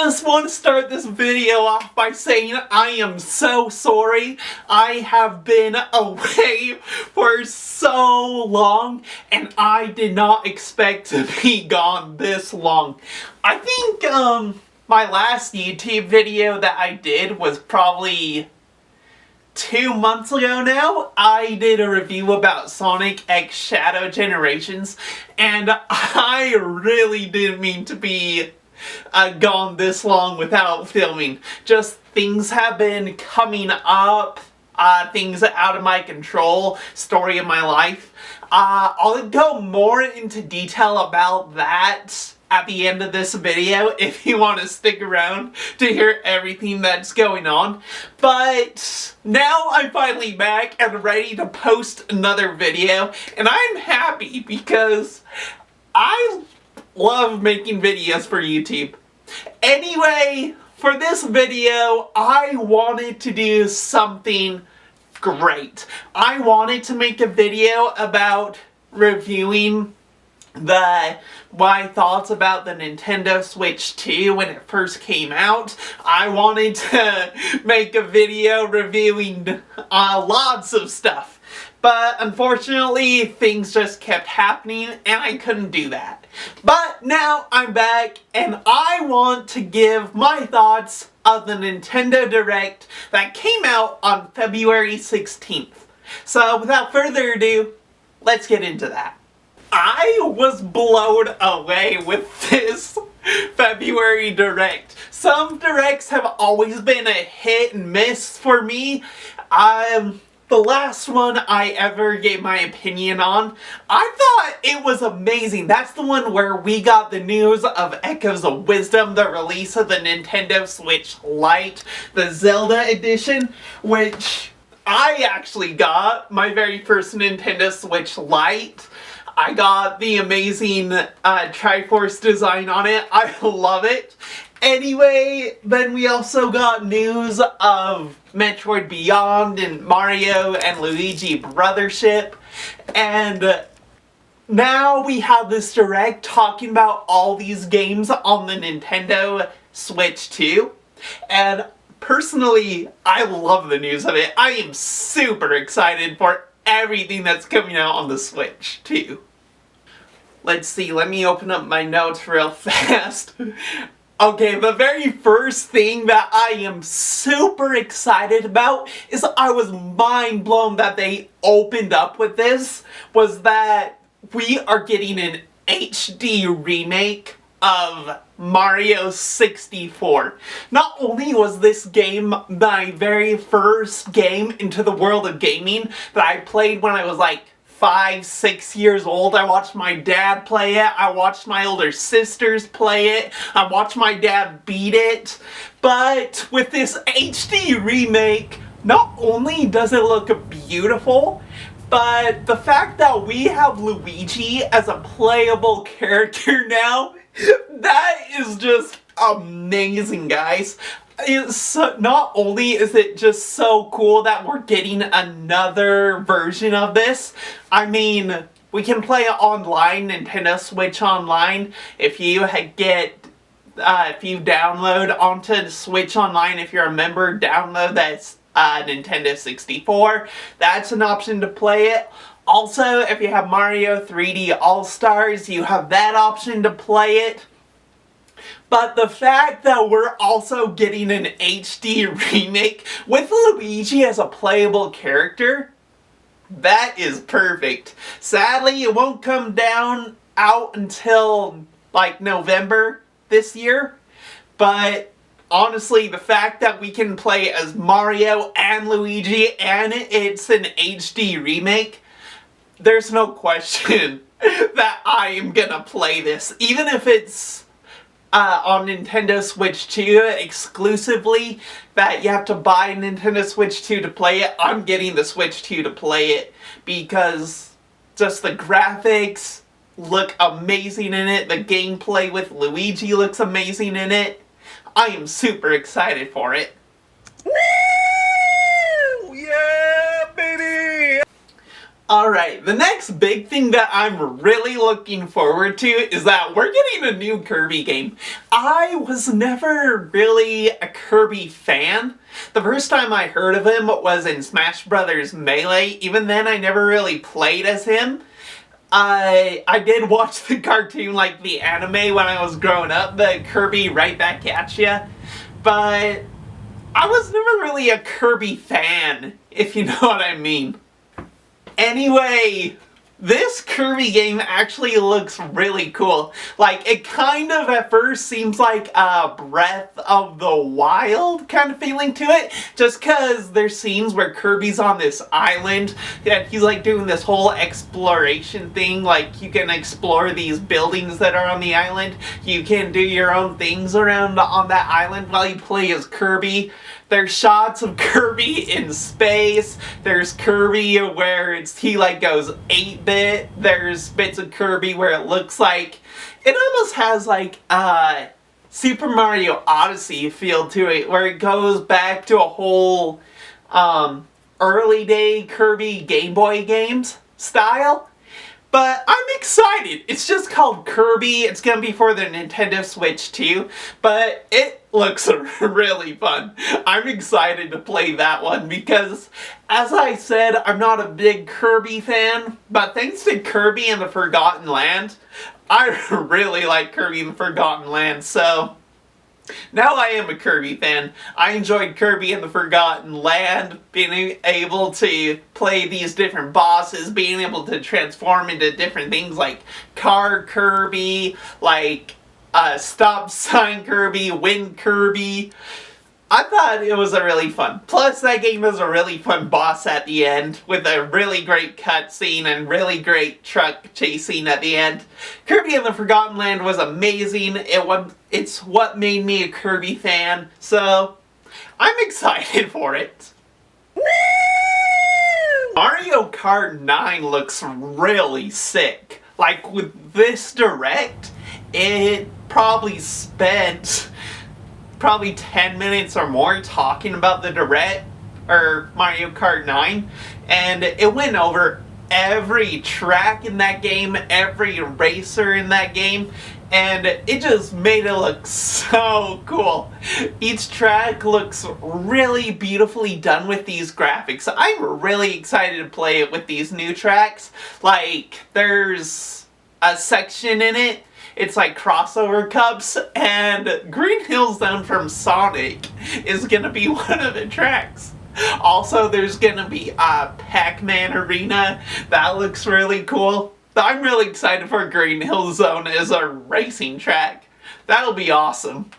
just want to start this video off by saying I am so sorry. I have been away for so long and I did not expect to be gone this long. I think my last YouTube video that I did was probably 2 months ago now. I did a review about Sonic X Shadow Generations and I really didn't mean to be gone this long without filming. Just things have been coming up, things out of my control, story of my life. I'll go more into detail about that at the end of this video if you want to stick around to hear everything that's going on. But now I'm finally back and ready to post another video, and I'm happy because I love making videos for YouTube. Anyway, for this video, I wanted to do something great. I wanted to make a video about reviewing my thoughts about the Nintendo Switch 2 when it first came out. I wanted to make a video reviewing lots of stuff. But unfortunately, things just kept happening and I couldn't do that. But now I'm back and I want to give my thoughts of the Nintendo Direct that came out on February 16th. So without further ado, let's get into that. I was blown away with this February Direct. Some Directs have always been a hit and miss for me. The last one I ever gave my opinion on, I thought it was amazing. That's the one where we got the news of Echoes of Wisdom, the release of the Nintendo Switch Lite, the Zelda edition, which I actually got my very first Nintendo Switch Lite. I got the amazing Triforce design on it. I love it. Anyway, then we also got news of Metroid Beyond and Mario and Luigi Brothership. And now we have this Direct talking about all these games on the Nintendo Switch 2. And personally, I love the news of it. I am super excited for everything that's coming out on the Switch 2. Let's see, let me open up my notes real fast. Okay, the very first thing that I am super excited about is I was mind blown that they opened up with this, was that we are getting an HD remake of Mario 64. Not only was this game my very first game into the world of gaming that I played when I was like 5, 6 years old. I watched my dad play it. I watched my older sisters play it. I watched my dad beat it. But with this HD remake, not only does it look beautiful, but the fact that we have Luigi as a playable character now, that is just amazing, guys. Not only is it just so cool that we're getting another version of this, I mean, we can play it online, Nintendo Switch Online, if you download onto the Switch Online, if you're a member, download that Nintendo 64, that's an option to play it. Also, if you have Mario 3D All-Stars, you have that option to play it. But the fact that we're also getting an HD remake with Luigi as a playable character, that is perfect. Sadly, it won't come out until like November this year, but honestly, the fact that we can play as Mario and Luigi and it's an HD remake, there's no question that I am gonna play this, even if it's on Nintendo Switch 2 exclusively, that you have to buy Nintendo Switch 2 to play it. I'm getting the Switch 2 to play it because just the graphics look amazing in it. The gameplay with Luigi looks amazing in it. I am super excited for it. Woo! Yeah, baby! Alright, the next big thing that I'm really looking forward to is that we're getting a new Kirby game. I was never really a Kirby fan. The first time I heard of him was in Smash Bros. Melee. Even then, I never really played as him. I did watch the cartoon, like the anime, when I was growing up, the Kirby Right Back at Ya. But I was never really a Kirby fan, if you know what I mean. Anyway, this Kirby game actually looks really cool. Like, it kind of at first seems like a Breath of the Wild kind of feeling to it. Just because there's scenes where Kirby's on this island and he's like doing this whole exploration thing. Like, you can explore these buildings that are on the island. You can do your own things around on that island while you play as Kirby. There's shots of Kirby in space. There's Kirby where he like goes 8-bit. There's bits of Kirby where it looks like it almost has like a Super Mario Odyssey feel to it, where it goes back to a whole early day Kirby Game Boy games style. But I'm excited. It's just called Kirby. It's going to be for the Nintendo Switch too. But it looks really fun. I'm excited to play that one because, as I said, I'm not a big Kirby fan. But thanks to Kirby and the Forgotten Land, I really like Kirby and the Forgotten Land. So now I am a Kirby fan. I enjoyed Kirby and the Forgotten Land, being able to play these different bosses, being able to transform into different things like Car Kirby, like Stop Sign Kirby, Wind Kirby. I thought it was a really fun. Plus, that game was a really fun boss at the end, with a really great cutscene and really great truck chasing at the end. Kirby and the Forgotten Land was amazing. It's what made me a Kirby fan, so I'm excited for it. Mario Kart 9 looks really sick. Like, with this Direct, it probably spent 10 minutes or more talking about the Direct, or Mario Kart 9, and it went over every track in that game, every racer in that game, and it just made it look so cool. Each track looks really beautifully done with these graphics. I'm really excited to play it with these new tracks. Like, there's a section in it, it's like crossover cups, and Green Hill Zone from Sonic is gonna be one of the tracks. Also, there's gonna be a Pac-Man arena. That looks really cool. I'm really excited for Green Hill Zone as a racing track. That'll be awesome.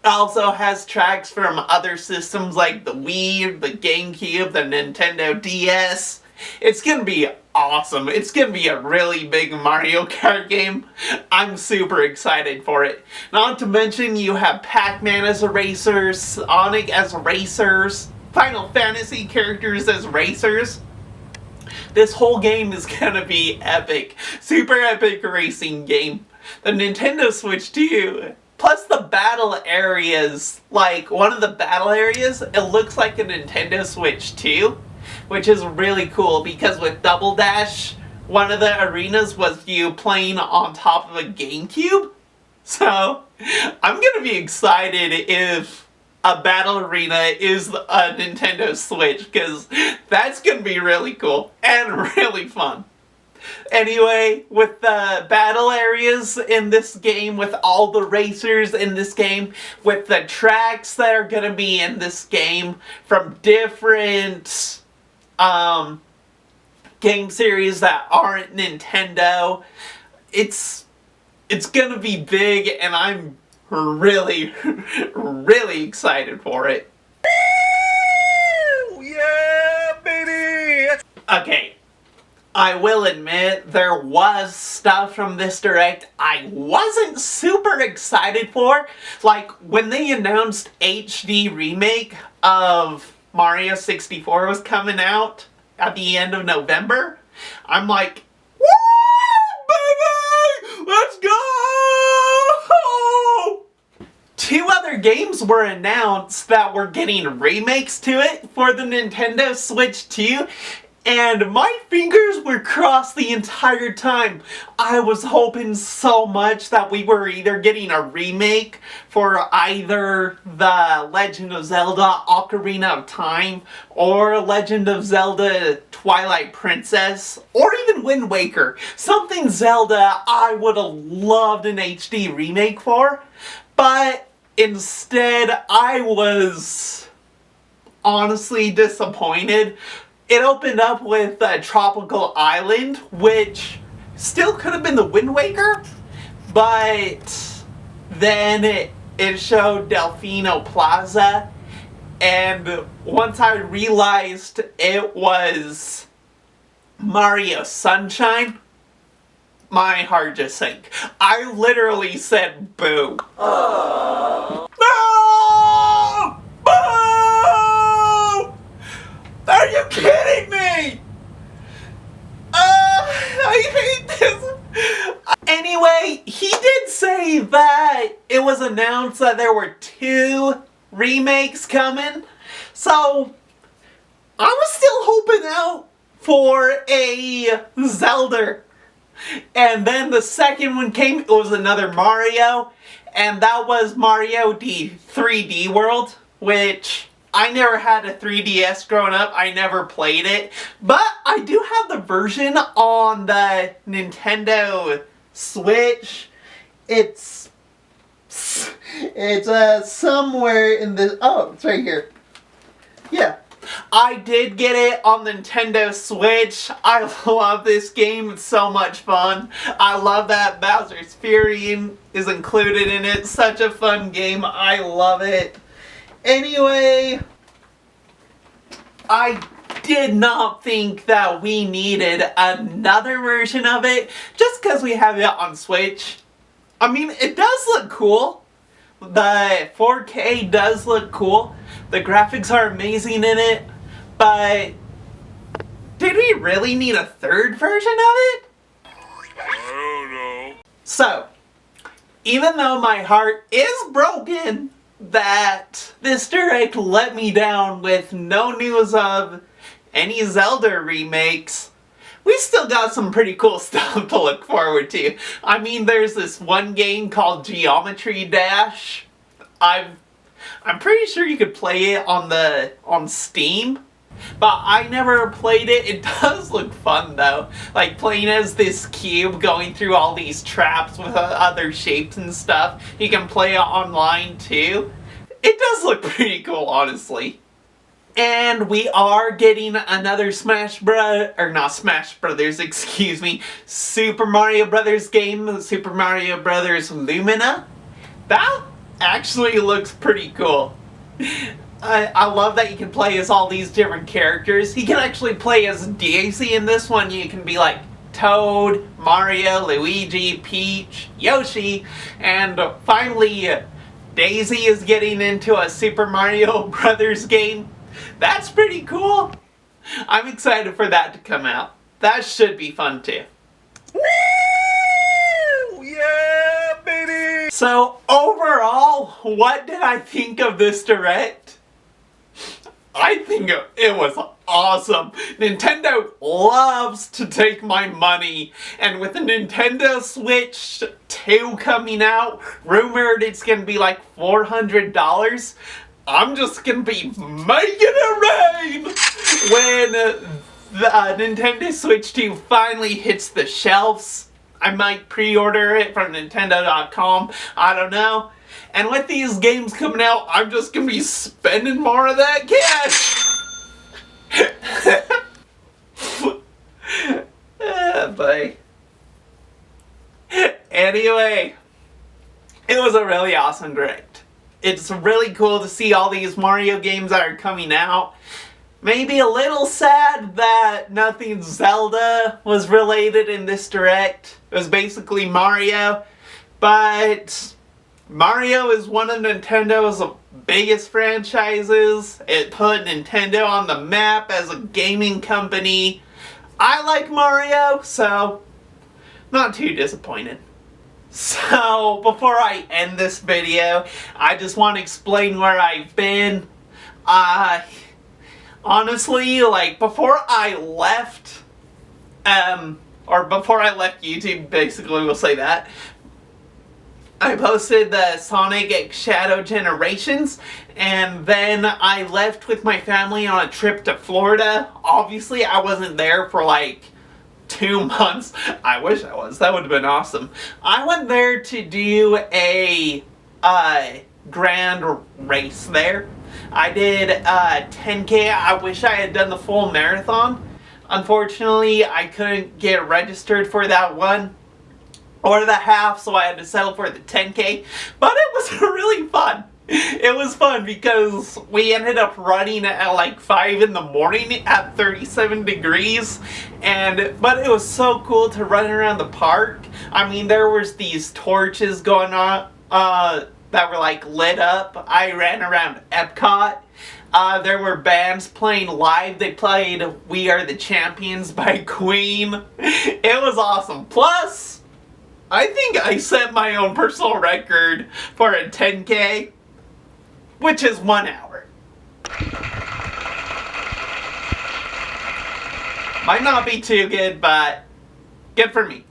It also has tracks from other systems like the Wii, the GameCube, the Nintendo DS. It's gonna be awesome. It's gonna be a really big Mario Kart game. I'm super excited for it. Not to mention you have Pac-Man as a racer, Sonic as racers, Final Fantasy characters as racers. This whole game is gonna be epic. Super epic racing game. The Nintendo Switch too. Plus the battle areas, like one of the battle areas, it looks like a Nintendo Switch too. Which is really cool because with Double Dash, one of the arenas was you playing on top of a GameCube. So, I'm gonna be excited if a battle arena is a Nintendo Switch, because that's gonna be really cool and really fun. Anyway, with the battle areas in this game, with all the racers in this game, with the tracks that are gonna be in this game from different game series that aren't Nintendo, it's gonna be big, and I'm really, really excited for it. Yeah, baby! Okay, I will admit there was stuff from this Direct I wasn't super excited for. Like, when they announced HD remake of Mario 64 was coming out at the end of November, I'm like, woo, baby! Let's go! Two other games were announced that were getting remakes to it for the Nintendo Switch 2. And my fingers were crossed the entire time. I was hoping so much that we were either getting a remake for either The Legend of Zelda Ocarina of Time or Legend of Zelda Twilight Princess or even Wind Waker. Something Zelda I would have loved an HD remake for. But instead, I was honestly disappointed. It opened up with Tropical Island, which still could have been the Wind Waker, but then it showed Delfino Plaza, and once I realized it was Mario Sunshine, my heart just sank. I literally said boo. No! Boo! Are you kidding me? I hate this. Anyway, he did say that it was announced that there were 2 remakes coming. So, I was still hoping out for a Zelda. And then the second one came, it was another Mario. And that was Mario 3D World, which I never had a 3DS growing up. I never played it. But I do have the version on the Nintendo Switch. It's somewhere in the... Oh, it's right here. Yeah. I did get it on the Nintendo Switch. I love this game. It's so much fun. I love that Bowser's Fury is included in it. Such a fun game. I love it. Anyway, I did not think that we needed another version of it just because we have it on Switch. I mean, it does look cool. The 4K does look cool. The graphics are amazing in it. But did we really need a third version of it? I don't know. So, even though my heart is broken that this Direct let me down with no news of any Zelda remakes, we still got some pretty cool stuff to look forward to. I mean, there's this one game called Geometry Dash. I'm pretty sure you could play it on Steam, but I never played it. It does look fun though. Like playing as this cube going through all these traps with other shapes and stuff. You can play it online too. It does look pretty cool, honestly. And we are getting another excuse me, Super Mario Brothers game, Super Mario Brothers Lumina. That actually looks pretty cool. I love that you can play as all these different characters. You can actually play as Daisy in this one. You can be like Toad, Mario, Luigi, Peach, Yoshi, and finally Daisy is getting into a Super Mario Brothers game. That's pretty cool. I'm excited for that to come out. That should be fun too. Woo! Yeah, baby! So overall, what did I think of this Direct? I think it was awesome. Nintendo loves to take my money, and with the Nintendo Switch 2 coming out, rumored it's gonna be like $400, I'm just gonna be making it rain when the Nintendo Switch 2 finally hits the shelves. I might pre-order it from Nintendo.com, I don't know. And with these games coming out, I'm just gonna be spending more of that cash. But anyway, it was a really awesome Direct. It's really cool to see all these Mario games that are coming out. Maybe a little sad that nothing Zelda was related in this Direct. It was basically Mario, but Mario is one of Nintendo's biggest franchises. It put Nintendo on the map as a gaming company. I like Mario, so not too disappointed. So, before I end this video, I just want to explain where I've been. honestly, like, before I left, or before I left YouTube, basically we'll say that, I posted the Sonic X Shadow Generations, and then I left with my family on a trip to Florida. Obviously, I wasn't there for like 2 months. I wish I was. That would have been awesome. I went there to do a grand race there. I did 10K. I wish I had done the full marathon. Unfortunately, I couldn't get registered for that one or the half, so I had to settle for the 10K. But it was really fun. It was fun because we ended up running at like 5 in the morning at 37 degrees. But it was so cool to run around the park. I mean, there was these torches going on that were like lit up. I ran around Epcot. There were bands playing live. They played We Are the Champions by Queen. It was awesome. Plus, I think I set my own personal record for a 10K, which is 1 hour. Might not be too good, but good for me.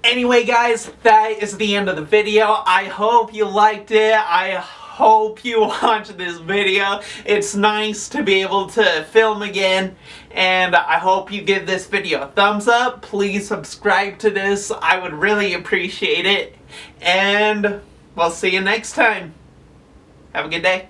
Anyway, guys, that is the end of the video. I hope you liked it. I hope you watched this video. It's nice to be able to film again, and I hope you give this video a thumbs up. Please subscribe to this. I would really appreciate it, and we'll see you next time. Have a good day.